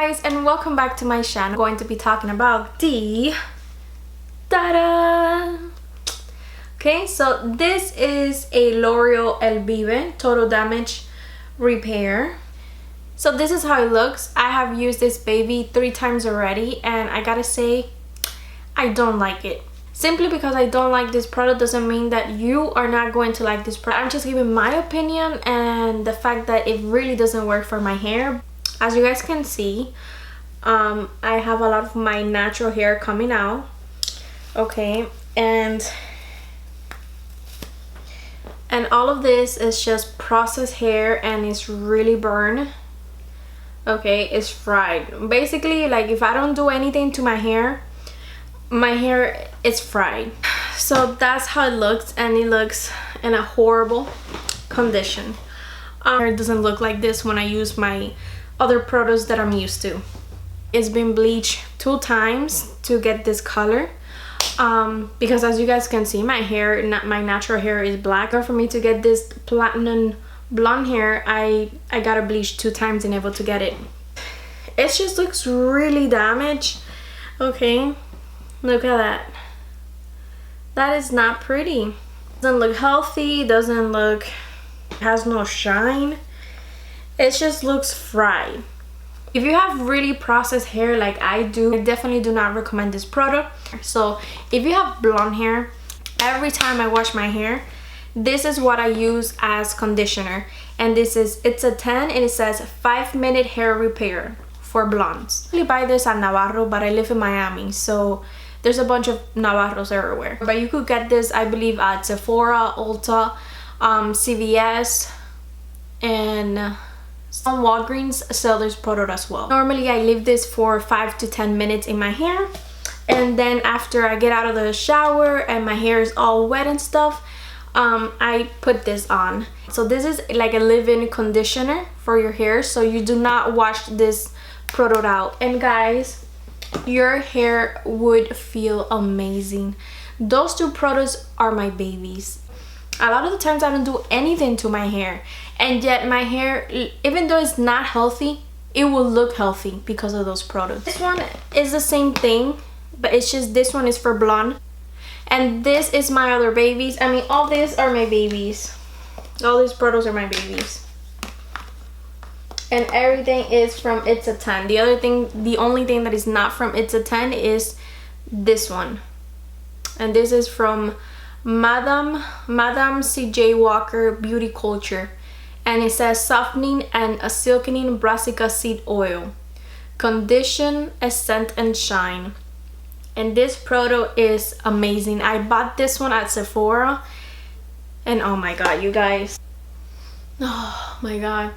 guys, and welcome back to my channel. I'm going to be talking about the ta-da! Okay, so this is a Loreal Elvive Total Damage Repair. So this is how it looks. I have used this baby 3 times already, and I gotta say, I don't like it. Simply because I don't like this product doesn't mean that you are not going to like this product. I'm just giving my opinion and the fact that it really doesn't work for my hair. As you guys can see, I have a lot of my natural hair coming out. Okay, and all of this is just processed hair and it's really burned. Okay, it's fried. Basically, like if I don't do anything to my hair is fried. So that's how it looks, and it looks in a horrible condition. It doesn't look like this when I use my other products that I'm used to. It's been bleached 2 times to get this color, because as you guys can see, my hair, my natural hair is black. For me to get this platinum blonde hair, I gotta bleach 2 times and able to get it. It just looks really damaged. Okay, look at that. That is not pretty. Doesn't look healthy, doesn't look, has no shine. It just looks fried. If you have really processed hair like I do, I definitely do not recommend this product. So if you have blonde hair, every time I wash my hair, this is what I use as conditioner. And this is, it's a 10 and it says 5-minute hair repair for blondes. I buy this at Navarro, but I live in Miami, so there's a bunch of Navarros everywhere. But you could get this, I believe, at Sephora, Ulta, CVS, and some Walgreens sell this product as well. Normally I leave this for 5 to 10 minutes in my hair, and then after I get out of the shower and my hair is all wet and stuff, I put this on. So this is like a leave-in conditioner for your hair, so you do not wash this product out. And guys, your hair would feel amazing. Those 2 products are my babies. A lot of the times I don't do anything to my hair, and yet my hair, even though it's not healthy, it will look healthy because of those products. This one is the same thing, but it's just this one is for blonde, and this is my other babies. I mean, all these are my babies. All these products are my babies, and everything is from It's a 10. The only thing that is not from It's a 10 is this one, and this is from Madame C.J. Walker Beauty Culture, and it says softening and a silkening brassica seed oil, condition, scent, and shine. And this product is amazing. I bought this one at Sephora, and oh my god, you guys, oh my god,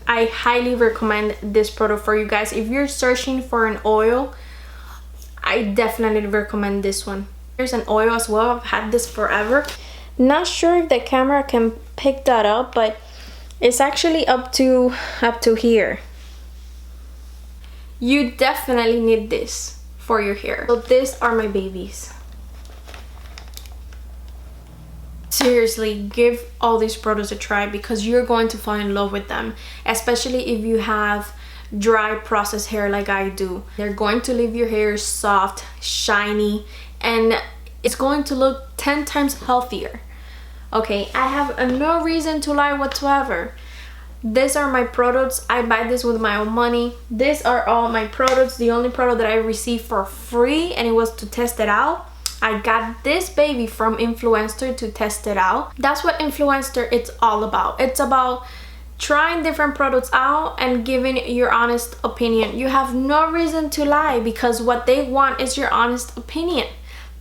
I highly recommend this product for you guys. If you're searching for an oil, I definitely recommend this one. Here's an oil as well. I've had this forever. Not sure if the camera can pick that up, but it's actually up to here. You definitely need this for your hair. So these are my babies. Seriously, give all these products a try because you're going to fall in love with them, especially if you have dry processed hair like I do. They're going to leave your hair soft, shiny, and it's going to look 10 times healthier. Okay, I have no reason to lie whatsoever. These are my products. I buy this with my own money. These are all my products. The only product that I received for free, and it was to test it out. I got this baby from Influenster to test it out. That's what Influenster it's all about. It's about trying different products out and giving your honest opinion. You have no reason to lie because what they want is your honest opinion.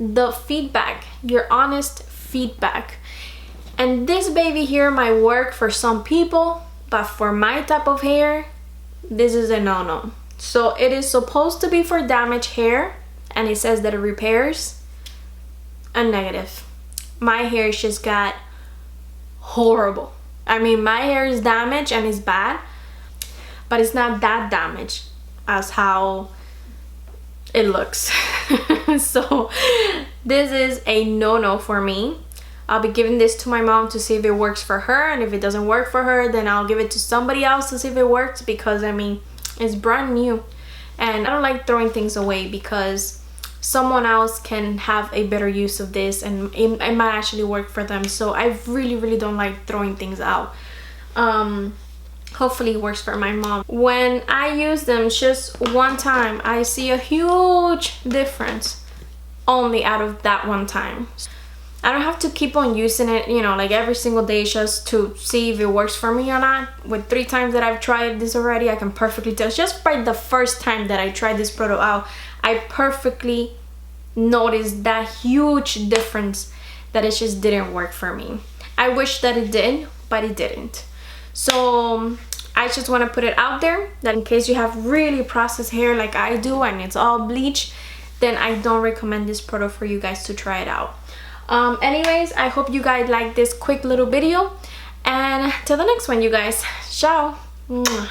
The feedback, your honest feedback. And this baby here might work for some people, but for my type of hair, this is a no-no. So it is supposed to be for damaged hair, and it says that it repairs. A negative. My hair just got horrible. I mean, my hair is damaged and it's bad, but it's not that damaged as how it looks. So this is a no-no for me. I'll be giving this to my mom to see if it works for her, and if it doesn't work for her, then I'll give it to somebody else to see if it works, because I mean, It's brand new, and I don't like throwing things away because someone else can have a better use of this, and it might actually work for them. So I really don't like throwing things out. Hopefully it works for my mom. When I use them just one time, I see a huge difference only out of that one time. I don't have to keep on using it, you know, like every single day just to see if it works for me or not. With 3 times that I've tried this already, I can perfectly tell. Just by the first time that I tried this product out, I perfectly noticed that huge difference that it just didn't work for me. I wish that it did, but it didn't. So I just want to put it out there that in case you have really processed hair like I do and it's all bleach, then I don't recommend this product for you guys to try it out. Anyways, I hope you guys like this quick little video, and till the next one, you guys. Ciao. Mwah.